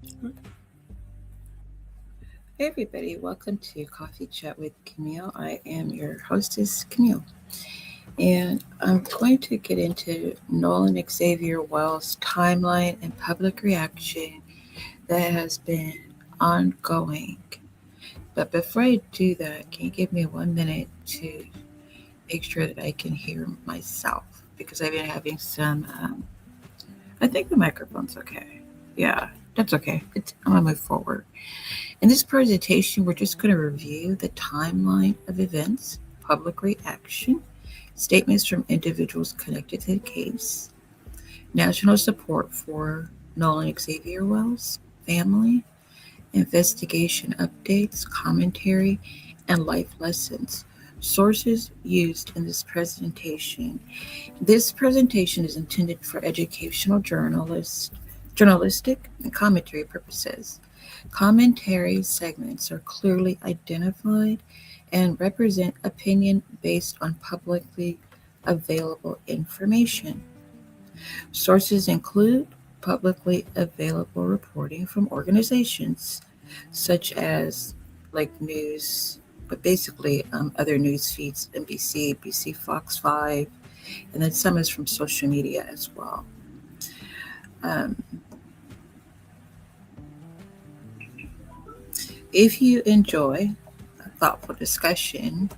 Hey everybody, welcome to Coffee Chat with Camille. I am your hostess, Camille, and I'm going to get into Nolan Xavier Wells' timeline and public reaction that has been ongoing. But before I do that, can you give me 1 minute to make sure that I can hear myself? Because I've been having some, I think the microphone's okay. Yeah, that's okay. I'm gonna move forward. In this presentation, we're just going to review the timeline of events, public reaction, statements from individuals connected to the case, national support for Nolan Xavier Wells' family, investigation updates, commentary, and life lessons. Sources used in this presentation. This presentation is intended for educational journalistic and commentary purposes. Commentary segments are clearly identified and represent opinion based on publicly available information. Sources include publicly available reporting from organizations such as like news, but basically other news feeds, NBC, ABC, Fox 5, and then some is from social media as well. Um, if you enjoy a thoughtful discussion,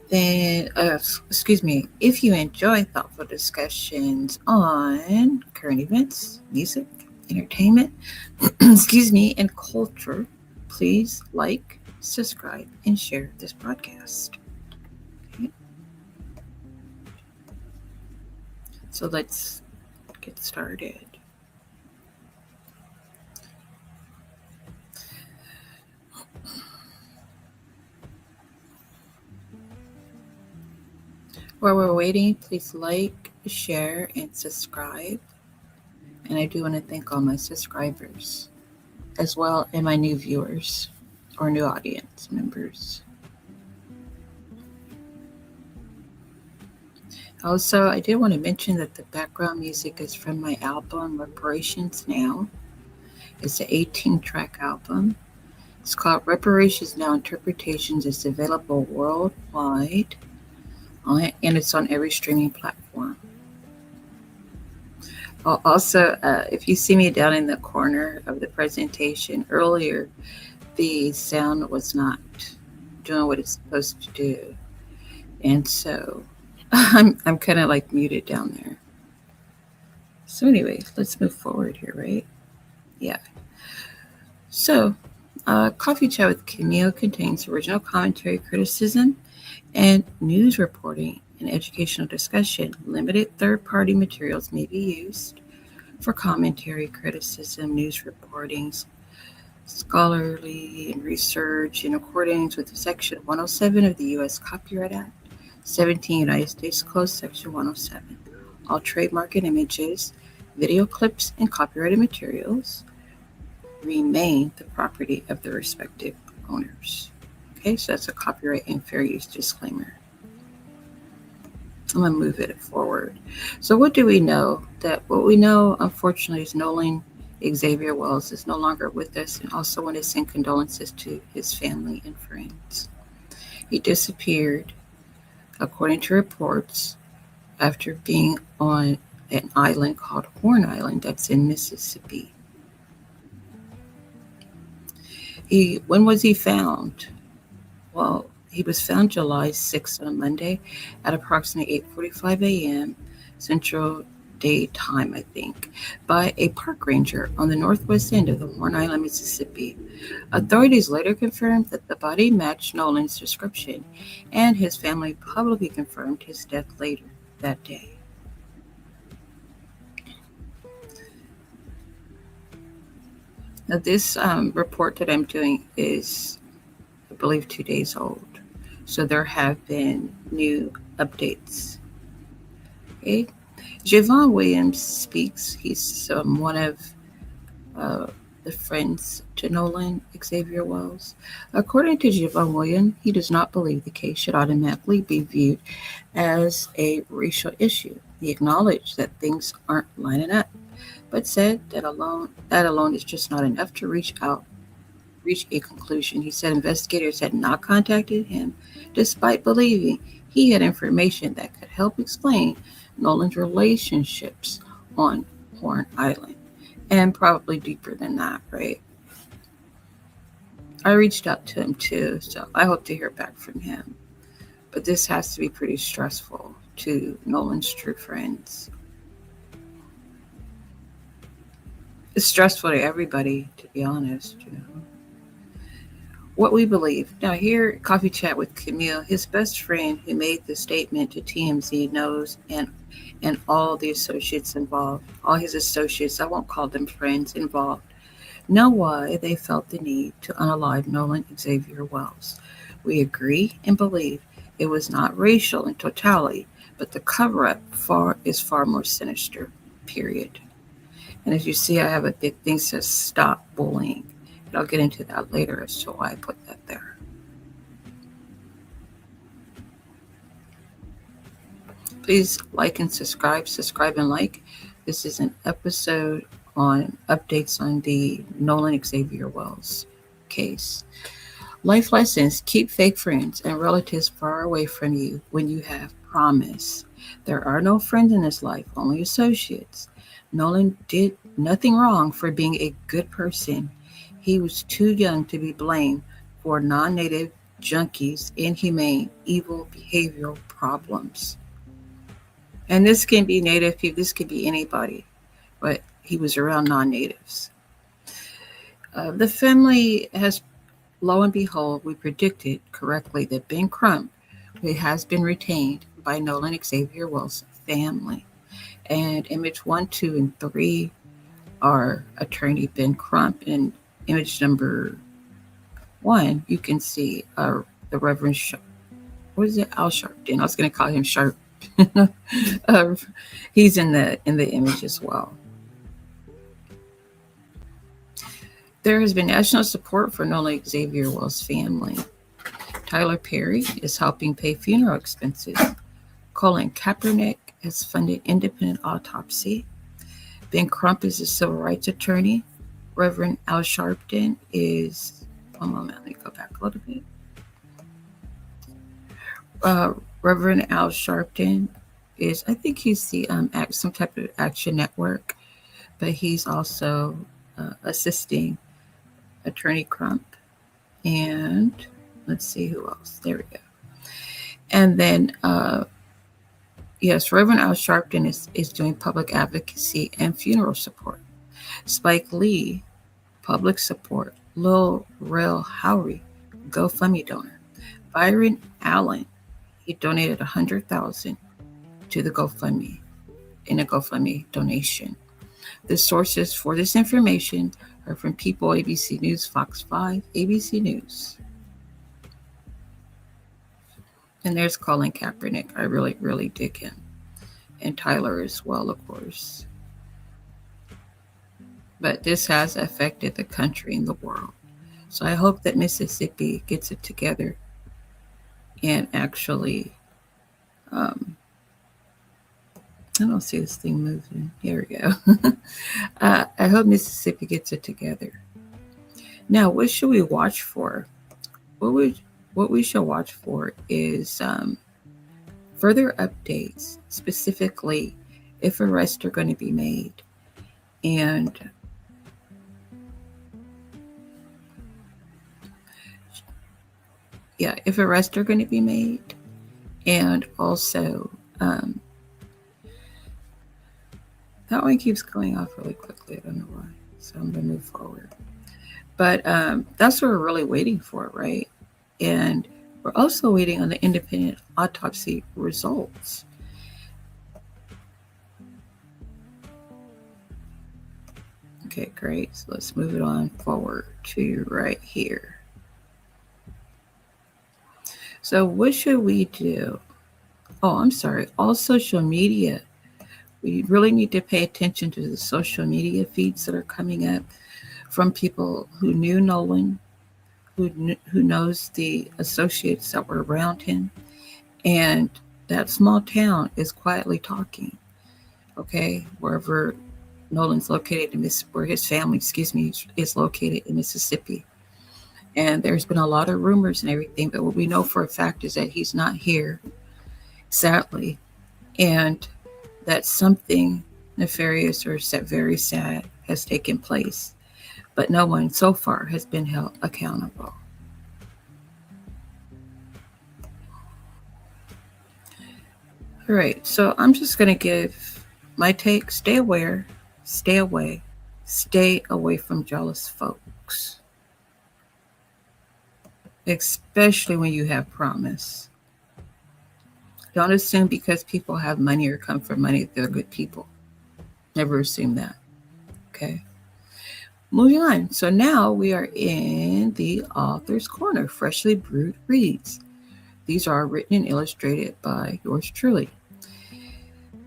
then, if you enjoy thoughtful discussions on current events, music, entertainment, and culture, please like, subscribe, and share this podcast. Okay? So let's get started. While we're waiting, please like, share, and subscribe. And I do want to thank all my subscribers as well and my new viewers or new audience members. Also, I did want to mention that the background music is from my album Reparations Now. It's an 18-track album. It's called Reparations Now Interpretations. It's available worldwide, and it's on every streaming platform. Also, if you see me down in the corner of the presentation earlier, the sound was not doing what it's supposed to do, and so I'm kind of like muted down there. So, anyway, let's move forward here, right? Yeah. So, Coffee Chat with Camille contains original commentary, criticism, and news reporting and educational discussion. Limited third party materials may be used for commentary, criticism, news reportings, scholarly and research in accordance with Section 107 of the U.S. Copyright Act, 17 United States Code, Section 107. All trademark and images, video clips, and copyrighted materials remain the property of the respective owners. Okay, so that's a copyright and fair use disclaimer. I'm going to move it forward. So, what do we know? What we know, unfortunately, is Nolan Xavier Wells is no longer with us, and also want to send condolences to his family and friends. He disappeared, according to reports, after being on an island called Horn Island that's in Mississippi. When was he found? Well, he was found July 6th on a Monday at approximately 8:45 a.m. Central Daytime, I think, by a park ranger on the northwest end of the Horn Island, Mississippi. Authorities later confirmed that the body matched Nolan's description, and his family publicly confirmed his death later that day. Now, this report that I'm doing is, I believe, 2 days old. So there have been new updates. Okay. Javon Williams speaks. He's one of the friends to Nolan Xavier Wells. According to Javon Williams, he does not believe the case should automatically be viewed as a racial issue. He acknowledged that things aren't lining up, but said that alone is just not enough to reach a conclusion. He said investigators had not contacted him despite believing he had information that could help explain Nolan's relationships on Horn Island. And probably deeper than that, right? I reached out to him too, so I hope to hear back from him. But this has to be pretty stressful to Nolan's true friends. It's stressful to everybody, to be honest. What we believe. Now, here, Coffee Chat with Camille, his best friend who made the statement to TMZ knows, and all the associates involved, all his associates, I won't call them friends, involved, know why they felt the need to unalive Nolan Xavier Wells. We agree and believe it was not racial in totality, but the cover-up is far more sinister, period. And as you see, I have a big thing that says stop bullying. And I'll get into that later as to why I put that there. Please like and subscribe. Subscribe and like. This is an episode on updates on the Nolan Xavier Wells case. Life lessons: keep fake friends and relatives far away from you when you have promise. There are no friends in this life, only associates. Nolan did nothing wrong for being a good person. He was too young to be blamed for non-native junkies' inhumane, evil behavioral problems. And this can be native people, this could be anybody, but he was around non-natives. The family has, lo and behold, we predicted correctly that Ben Crump, who has been retained by Nolan Xavier Wells' family. And image 1, 2, and 3 are attorney Ben Crump. And image number 1, you can see the Reverend what is it? Al Sharpton. I was going to call him Sharp. He's in the image as well. There has been national support for Nolan Xavier Wells' family. Tyler Perry is helping pay funeral expenses. Colin Kaepernick has funded independent autopsy. Ben Crump is a civil rights attorney. Reverend Al Sharpton is, one moment, let me go back a little bit. Reverend Al Sharpton is, I think he's the some type of action network, but he's also assisting Attorney Crump. And let's see who else. There we go. And then, yes, Reverend Al Sharpton is doing public advocacy and funeral support. Spike Lee, public support. Lil Rel Howery, GoFundMe donor. Byron Allen, he donated $100,000 to the GoFundMe in a GoFundMe donation. The sources for this information are from People, ABC News, Fox 5, ABC News. And there's Colin Kaepernick. I really, really dig him. And Tyler as well, of course. But this has affected the country and the world. So I hope that Mississippi gets it together and actually, I don't see this thing moving. Here we go. I hope Mississippi gets it together. Now, what should we watch for? What we should watch for is further updates, specifically if arrests are going to be made. And yeah, if arrests are going to be made. And also, that one keeps going off really quickly. I don't know why. So I'm going to move forward. But that's what we're really waiting for, right? And we're also waiting on the independent autopsy results. Okay, great. So let's move it on forward to right here. So what should we do? Oh, I'm sorry. All social media. We really need to pay attention to the social media feeds that are coming up from people who knew Nolan, who knows the associates that were around him, and that small town is quietly talking. Okay, wherever Nolan's located in where his family, is located in Mississippi. And there's been a lot of rumors and everything, but what we know for a fact is that he's not here, sadly, and that something nefarious or very sad has taken place, but no one so far has been held accountable. All right, so I'm just going to give my take. Stay aware, stay away, stay away from jealous folks, especially when you have promise. Don't assume because people have money or come from money they're good people. Never assume that. Okay. Moving on. So now we are in the author's corner, freshly brewed reads. These are written and illustrated by yours truly.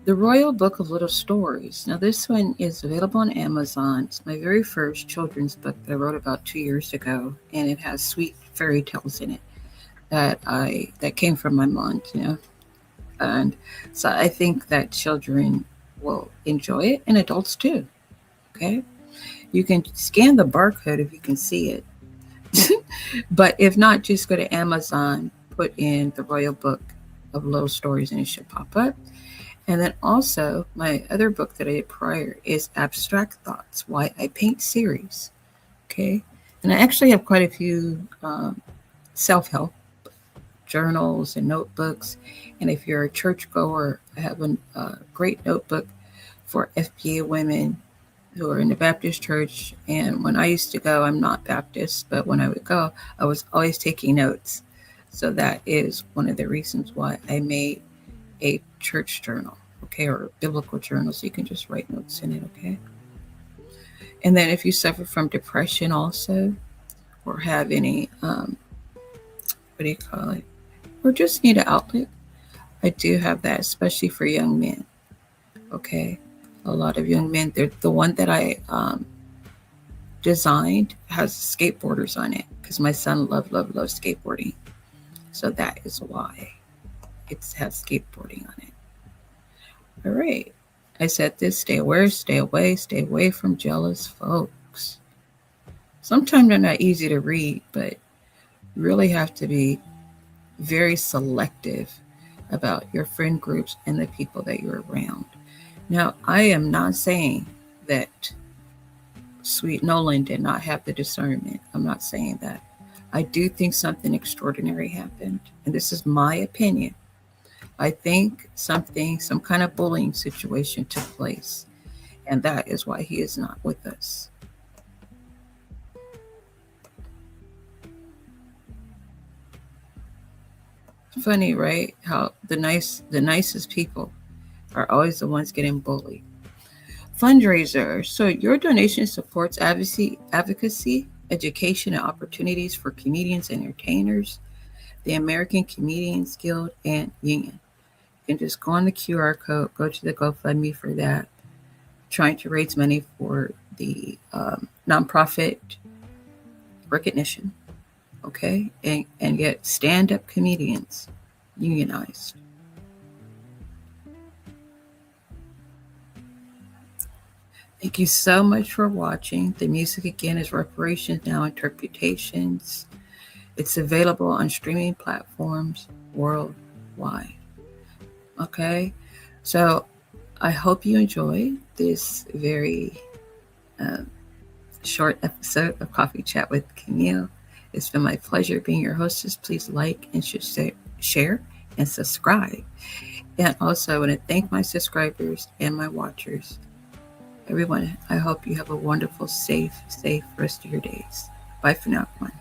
The Royal Book of Little Stories. Now this one is available on Amazon. It's my very first children's book that I wrote about 2 years ago, and it has sweet fairy tales in it that came from my mom, And so I think that children will enjoy it, and adults too. Okay? You can scan the barcode if you can see it. But if not, just go to Amazon, put in the Royal Book of Little Stories, and it should pop up. And then also, my other book that I did prior is Abstract Thoughts, Why I Paint series. Okay? And I actually have quite a few self-help journals and notebooks. And if you're a churchgoer, I have a great notebook for FBA women who are in the Baptist church. And when I used to go, I'm not Baptist, but when I would go, I was always taking notes. So that is one of the reasons why I made a church journal, okay, or a biblical journal, so you can just write notes in it, okay? And then if you suffer from depression also, or have any, or just need an outlet, I do have that, especially for young men, okay? A lot of young men, the one that I designed has skateboarders on it, because my son loves skateboarding. So that is why it has skateboarding on it. All right. I said this, stay aware, stay away from jealous folks. Sometimes they're not easy to read, but you really have to be very selective about your friend groups and the people that you're around. Now, I am not saying that sweet Nolan did not have the discernment. I'm not saying that. I do think something extraordinary happened, and this is my opinion. I think some kind of bullying situation took place, and that is why he is not with us. Funny, right? How the nicest people are always the ones getting bullied. Fundraiser. So your donation supports advocacy, education, and opportunities for comedians and entertainers, the American Comedians Guild and Union. You can just go on the QR code, go to the GoFundMe for that. Trying to raise money for the nonprofit recognition, okay, and get stand-up comedians unionized. Thank you so much for watching. The music again is Reparations Now Interpretations. It's available on streaming platforms worldwide. Okay, so I hope you enjoy this very short episode of Coffee Chat with Camille. It's been my pleasure being your hostess. Please like and share and subscribe. And also, I want to thank my subscribers and my watchers. Everyone, I hope you have a wonderful, safe rest of your days. Bye for now, everyone.